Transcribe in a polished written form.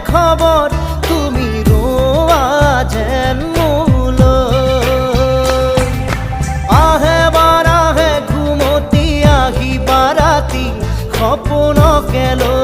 খবৰ তুমি ৰোয়া যেন মোলৈ আহে বাৰাহে ঘুমতি আহি বাৰাতি সপোনকে লৈ